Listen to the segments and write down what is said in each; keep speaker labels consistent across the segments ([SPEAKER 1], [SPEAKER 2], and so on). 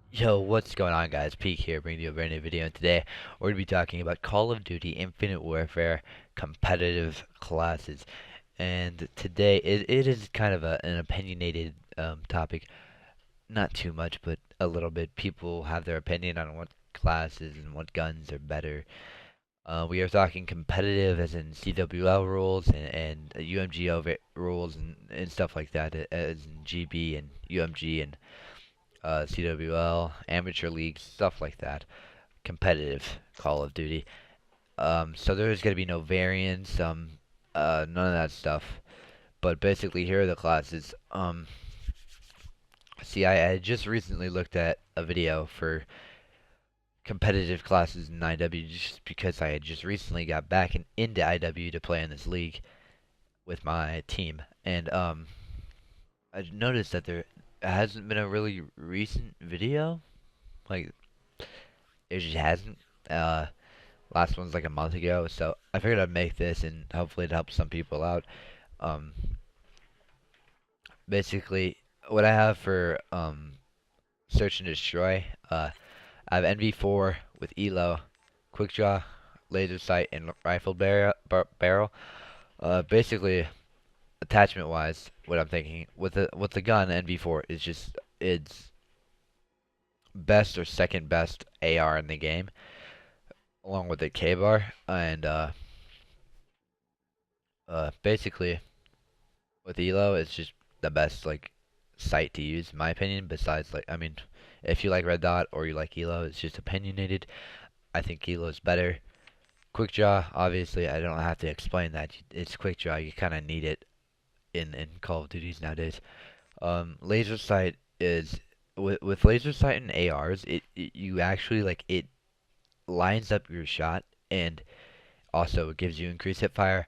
[SPEAKER 1] Yo, what's going on, guys? Peak here, bringing you a brand new video. And today, we're going to be talking about Call of Duty Infinite Warfare competitive classes. And today, it is kind of an opinionated topic. Not too much, but a little bit. People have their opinion on what classes and what guns are better. We are talking competitive, as in CWL rules and UMG rules and stuff like that, as in GB and UMG and CWL, amateur leagues, stuff like that. Competitive Call of Duty. So there's going to be no variants, none of that stuff. But basically, here are the classes. See, I just recently looked at a video for competitive classes in IW just because I had just recently got back into IW to play in this league with my team. And I noticed that there hasn't been a really recent video. Like, it just hasn't. Last one's like a month ago, so I figured I'd make this and hopefully it helps some people out. Um, Basically, what I have for search and destroy, I have NV4 with ELO, quick draw, laser sight, and rifle barrel. Basically, attachment wise, what I'm thinking with the gun NV4 is just it's best or second best AR in the game, along with the K-bar, and basically with Elo, it's just the best like site to use, in my opinion. Besides, like, I mean, if you like Red Dot or you like Elo, it's just opinionated. I think Elo is better. Quick Draw, obviously, I don't have to explain that. It's Quick Draw. You kind of need it in Call of Duties nowadays. Laser Sight is with Laser Sight and ARs, it you actually like it lines up your shot and also it gives you increased hip fire,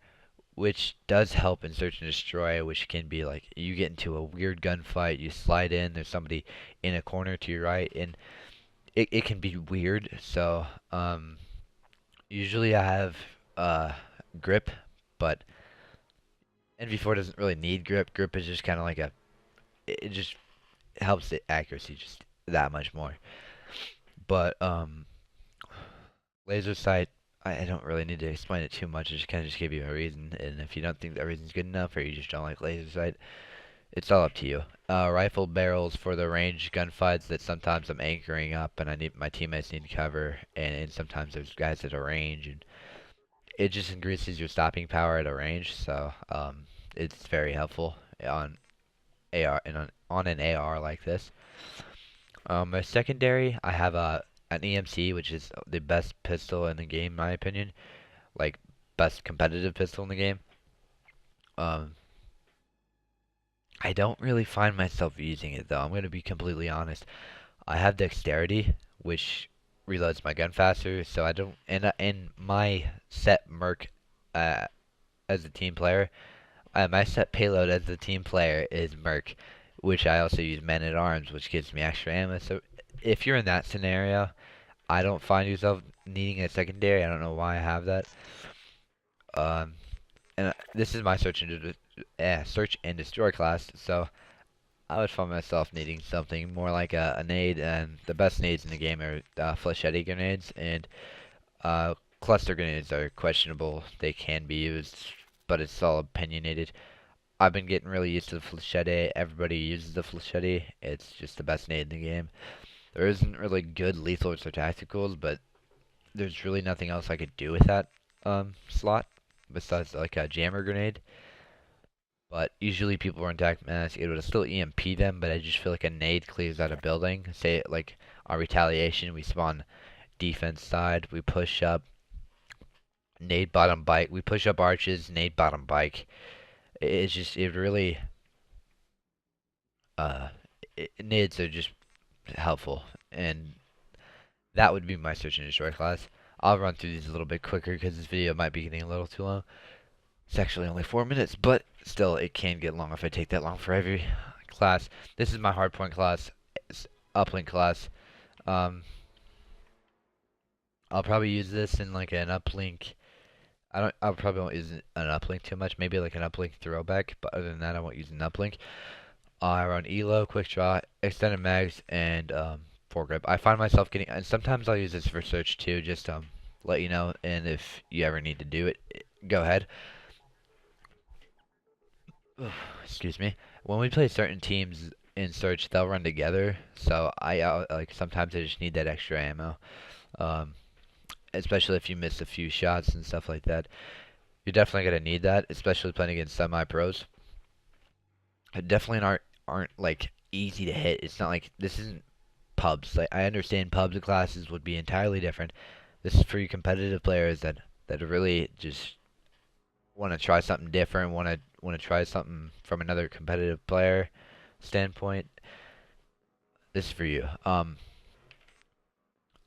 [SPEAKER 1] which does help in search and destroy, which can be like you get into a weird gunfight, you slide in, there's somebody in a corner to your right, and it can be weird. So usually I have grip, but NV4 doesn't really need grip. Grip is just kind of like it just helps the accuracy just that much more. But laser sight, I don't really need to explain it too much. I just kind of just give you a reason, and if you don't think that reason's good enough, or you just don't like laser sight, it's all up to you. Rifle barrels for the range gunfights that sometimes I'm anchoring up and I need my teammates need cover, and sometimes there's guys at a range, and it just increases your stopping power at a range. So it's very helpful on AR and on an AR like this. My secondary, I have an EMC, which is the best pistol in the game, in my opinion. Like best competitive pistol in the game. Um, I don't really find myself using it though. I'm gonna be completely honest. I have dexterity, which reloads my gun faster, so I don't. And my set merc, uh, as a team player, my set payload as a team player is merc, which I also use men at arms, which gives me extra ammo. So if you're in that scenario, I don't find yourself needing a secondary. I don't know why I have that. Um, and this is my search and destroy class, so I would find myself needing something more like a nade, and the best nades in the game are flechette grenades, and cluster grenades are questionable. They can be used, but it's all opinionated. I've been getting really used to the flechette. Everybody uses the flechette. It's just the best nade in the game. There isn't really good lethals or tacticals, but there's really nothing else I could do with that slot besides like a jammer grenade. But usually people are in attack mask. It would still EMP them, but I just feel like a nade clears out a building. Say like on retaliation, we spawn defense side, we push up, nade bottom bike, we push up arches, nade bottom bike. It's just it really uh nades are just helpful, and that would be my search and destroy class. I'll run through these a little bit quicker because this video might be getting a little too long. It's actually only 4 minutes, but still, it can get long if I take that long for every class. This is my hardpoint class, it's uplink class. Um, I'll probably use this in like an uplink. I probably won't use an uplink too much. Maybe like an uplink throwback, but other than that, I won't use an uplink. I run ELO, quick draw, extended mags, and foregrip. I find myself getting, and sometimes I'll use this for search too, just let you know. And if you ever need to do it, go ahead. Excuse me. When we play certain teams in search, they'll run together. So like sometimes I just need that extra ammo. Um, Especially if you miss a few shots and stuff like that. You're definitely gonna need that, especially playing against semi-pros. Definitely aren't like easy to hit. It's not like this isn't pubs. Like I understand pubs and classes would be entirely different. This is for you competitive players that really just want to try something different, want to try something from another competitive player standpoint. This is for you.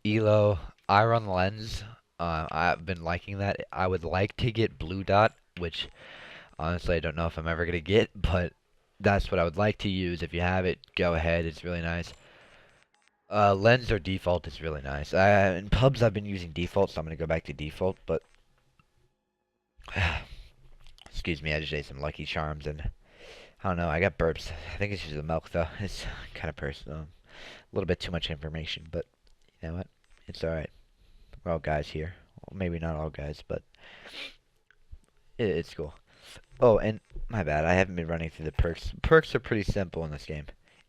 [SPEAKER 1] Elo, Iron Lens. I've been liking that. I would like to get Blue Dot, which honestly I don't know if I'm ever gonna get, but that's what I would like to use. If you have it, go ahead. It's really nice. Lens or default is really nice. In pubs I've been using default, so I'm gonna go back to default. But excuse me, I just ate some Lucky Charms and I don't know. I got burps. I think it's just the milk though. It's kind of personal. A little bit too much information, but you know what? It's all right. We're all guys here. Well, maybe not all guys, but it's cool. Oh, and my bad. I haven't been running through the perks. Perks are pretty simple in this game.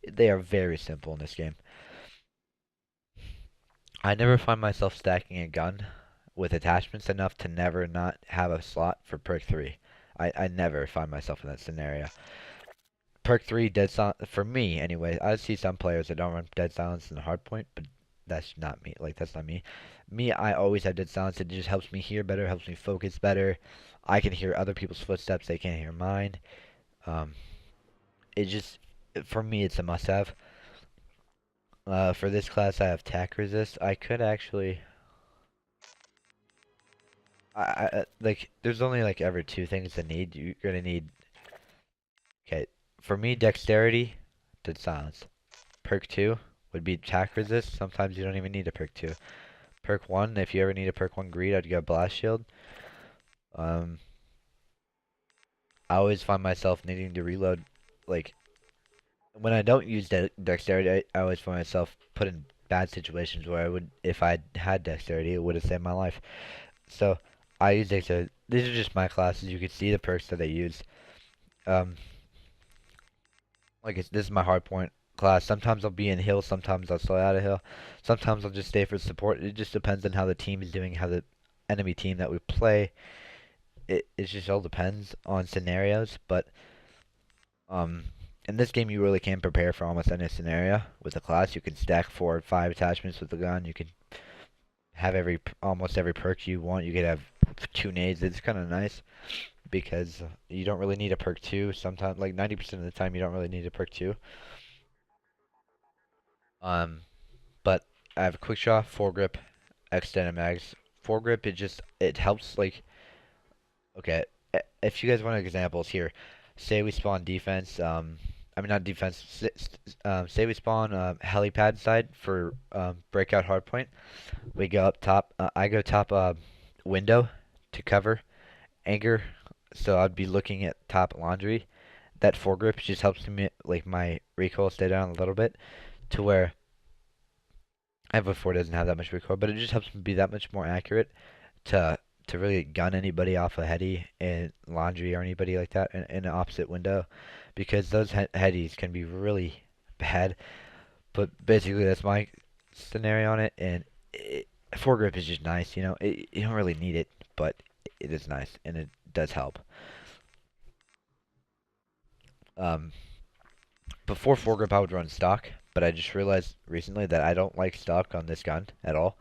[SPEAKER 1] They are very simple in this game. I never find myself stacking a gun with attachments enough to never not have a slot for perk 3. I never find myself in that scenario. Perk 3, dead silence, for me anyway. I see some players that don't run dead silence in the hard point, but that's not me. Like, that's not me. Me, I always have dead silence. It just helps me hear better, helps me focus better. I can hear other people's footsteps, they can't hear mine. Um, it just, for me, it's a must-have. For this class, I have tack resist. I could actually, like, there's only like ever two things to need. You're gonna need, okay, for me, dexterity, dead silence. Perk 2 would be tack resist. Sometimes you don't even need a perk 2. Perk 1, if you ever need a perk 1 greed, I'd go blast shield. Um, I always find myself needing to reload, like, when I don't use dexterity, I always find myself put in bad situations where I would, if I had dexterity, it would have saved my life. So, I use dexterity. These are just my classes. You can see the perks that I use. Um, this is my hard point class. Sometimes I'll be in hill, sometimes I'll slow out of hill. Sometimes I'll just stay for support. It just depends on how the team is doing, how the enemy team that we play. It just all depends on scenarios, but um in this game you really can prepare for almost any scenario with the class. You can stack 4 or 5 attachments with the gun. You can have almost every perk you want. You could have 2 nades. It's kind of nice because you don't really need a perk 2. Sometimes, like 90% of the time, you don't really need a perk 2. But I have a quick draw, foregrip, extended mags. Foregrip, it helps, like, okay, if you guys want examples here, say we spawn defense, I mean not defense, say we spawn helipad side for breakout hardpoint. We go up top, I go top window to cover anchor, so I'd be looking at top laundry. That foregrip just helps me, like, my recoil stay down a little bit to where MV4 doesn't have that much recoil, but it just helps me be that much more accurate to really gun anybody off a heady in laundry or anybody like that in an opposite window, because those headies can be really bad. But basically, that's my scenario on it, and foregrip is just nice. You know, you don't really need it, but it is nice and it does help. Um, Before foregrip, I would run stock, but I just realized recently that I don't like stock on this gun at all,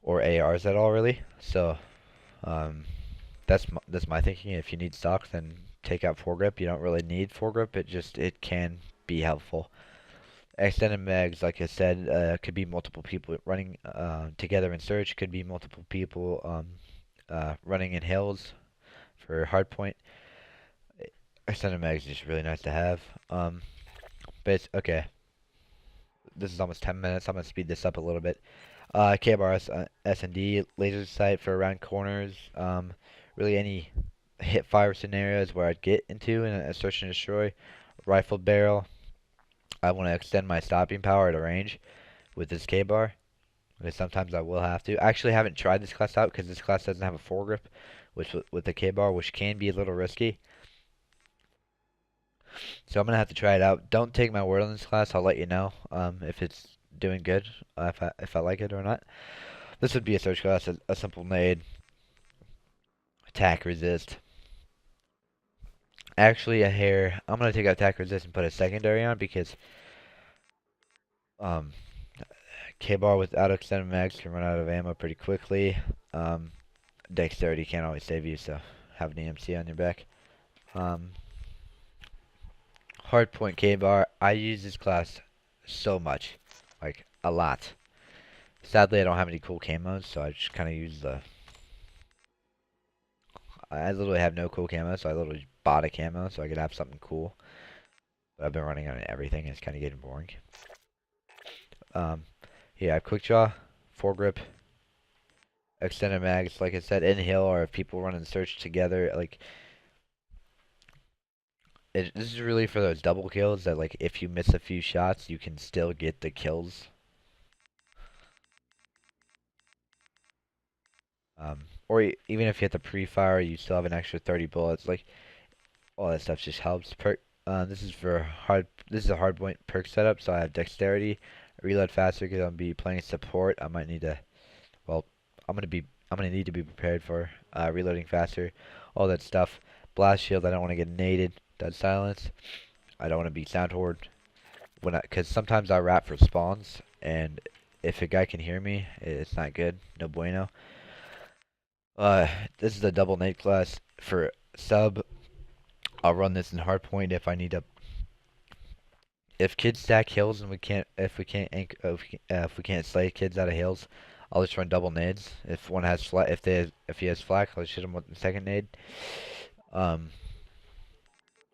[SPEAKER 1] or ARs at all, really. So, um, that's my thinking. If you need stock, then take out foregrip. You don't really need foregrip. It can be helpful. Extended mags, like I said, could be multiple people running together in search. Could be multiple people running in hills for hardpoint. Extended mags is just really nice to have. But it's okay. This is almost 10 minutes. I'm gonna speed this up a little bit. KBR S&D laser sight for around corners. Really any hip fire scenarios where I'd get into in a search and destroy. Rifle barrel. I want to extend my stopping power at a range. with this K-bar. Because sometimes I will have to. I actually haven't tried this class out because this class doesn't have a foregrip, which with the K-bar, which can be a little risky. So I'm gonna have to try it out. Don't take my word on this class. I'll let you know if it's doing good, if I like it or not. This would be a search class, a simple nade, attack resist. Actually, a hair. I'm gonna take out attack resist and put a secondary on because um, K-bar without extended mags can run out of ammo pretty quickly. Dexterity can't always save you, so have an EMC on your back. Hardpoint K-bar. I use this class so much, like a lot. Sadly, I don't have any cool camos, so I just kind of use the. I literally have no cool camo, so I literally bought a camo so I could have something cool. But I've been running on everything, and it's kind of getting boring. Yeah, I have quick draw, foregrip, extended mags, like I said, in hill, or if people run and search together, like this is really for those double kills that like if you miss a few shots, you can still get the kills. Or even if you hit the pre-fire, you still have an extra 30 bullets. Like all that stuff just helps. This is for hard. This is a hard point perk setup, so I have dexterity, reload faster because I'm be playing support. I might need to. Well, I'm gonna need to be prepared for reloading faster, all that stuff. Blast shield. I don't want to get naded. Dead silence. I don't want to be sound horde because sometimes I rap for spawns, and if a guy can hear me, it's not good. No bueno. This is a double nade class for sub. I'll run this in hardpoint if I need to. If kids stack hills and if we can't slay kids out of hills, I'll just run double nades. If one has if he has flak, I'll just hit him with the second nade. Um,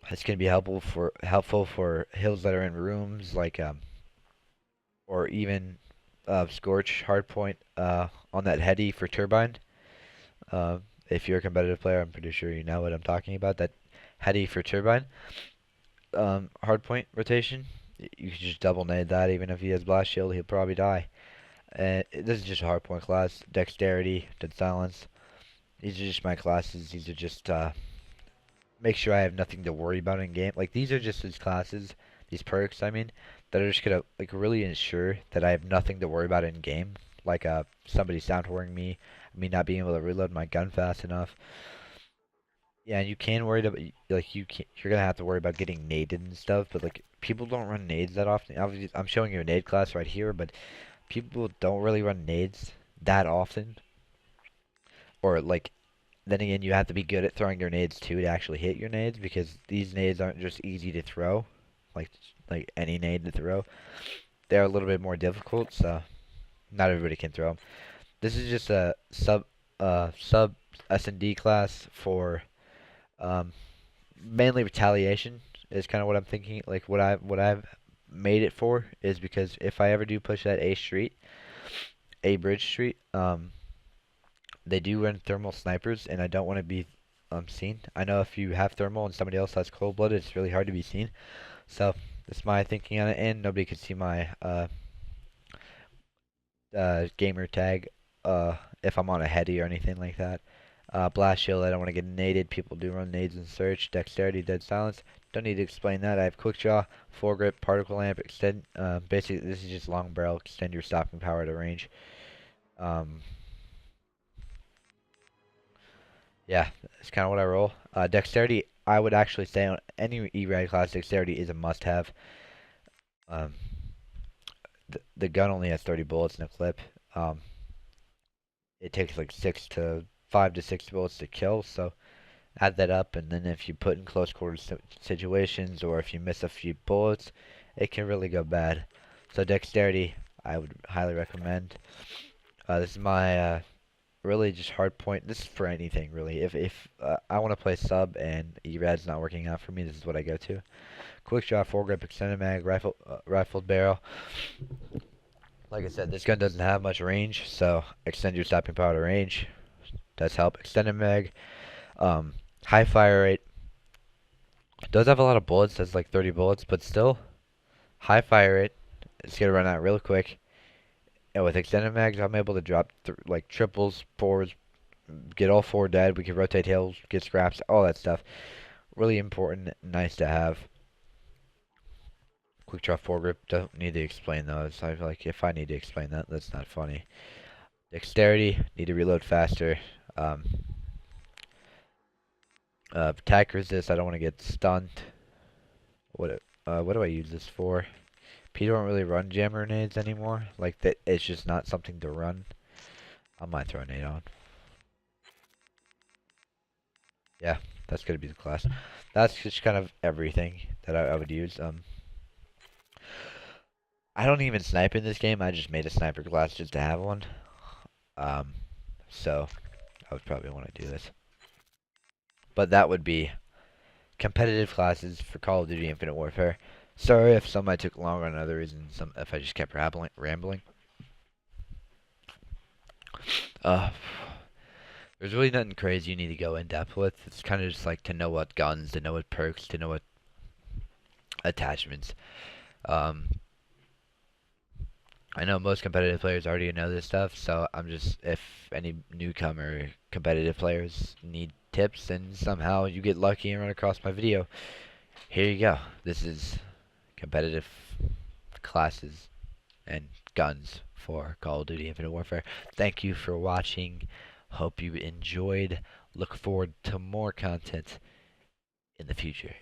[SPEAKER 1] it's gonna be helpful for hills that are in rooms like or even scorch hardpoint on that heady for turbine. If you're a competitive player, I'm pretty sure you know what I'm talking about. That heady for turbine. Hardpoint rotation. You can just double nade that. Even if he has blast shield, he'll probably die. And this is just a hardpoint class. Dexterity, dead silence. These are just my classes. These are just make sure I have nothing to worry about in game. Like these are just these classes, these perks. I mean, that are just gonna like really ensure that I have nothing to worry about in game. Like somebody sound whoring me not being able to reload my gun fast enough. Yeah, and you can worry about like you're gonna have to worry about getting naded and stuff, but like people don't run nades that often. Obviously, I'm showing you a nade class right here, but people don't really run nades that often. Or like then again, you have to be good at throwing your nades too to actually hit your nades because these nades aren't just easy to throw, like any nade to throw. They're a little bit more difficult, so not everybody can throw them. This is just a sub S&D class for um, mainly retaliation is kind of what I'm thinking. Like what I've made it for is because if I ever do push that A bridge street, they do run thermal snipers, and I don't want to be seen. I know if you have thermal and somebody else has cold blooded, it's really hard to be seen. So that's my thinking on it, and nobody can see my gamer tag if I'm on a heady or anything like that. Blast shield, I don't want to get naded. People do run nades in search. Dexterity, dead silence. Don't need to explain that. I have quick draw, foregrip, particle lamp, extend. Basically, this is just long barrel. Extend your stopping power to range. Um, yeah, that's kind of what I roll. Dexterity, I would actually say on any E-Rad class, dexterity is a must-have. Um, the gun only has 30 bullets in a clip. Um, it takes like 5 to 6 bullets to kill, so add that up, and then if you put in close quarters situations or if you miss a few bullets, it can really go bad. So dexterity, I would highly recommend. This is my really just hard point. This is for anything really. If I want to play sub and ERAD's not working out for me, this is what I go to. Quick draw, foregrip, extended mag, rifled barrel. Like I said, this gun doesn't have much range, so extend your stopping power to range. Does help. Extended mag. High fire rate. Does have a lot of bullets. Does like 30 bullets, but still high fire rate. It's gonna run out real quick. And with extended mags, I'm able to drop like triples, fours, get all four dead. We can rotate hills, get scraps, all that stuff. Really important, nice to have. Quick draw foregrip, don't need to explain those. I feel like if I need to explain that, that's not funny. Dexterity, need to reload faster. Um, attack resist, I don't want to get stunned. What do I use this for? People don't really run jam grenades anymore. Like that, it's just not something to run. I might throw a nade on. Yeah, that's gonna be the class. That's just kind of everything that I would use. I don't even snipe in this game. I just made a sniper class just to have one. Um, so I would probably want to do this. But that would be competitive classes for Call of Duty Infinite Warfare. Sorry if some I took longer on other reasons. Some if I just kept rambling. Uh, there's really nothing crazy you need to go in depth with. It's kind of just like to know what guns, to know what perks, to know what attachments. Um, I know most competitive players already know this stuff, so I'm just, if any newcomer competitive players need tips and somehow you get lucky and run across my video, here you go. This is competitive classes and guns for Call of Duty Infinite Warfare. Thank you for watching. Hope you enjoyed. Look forward to more content in the future.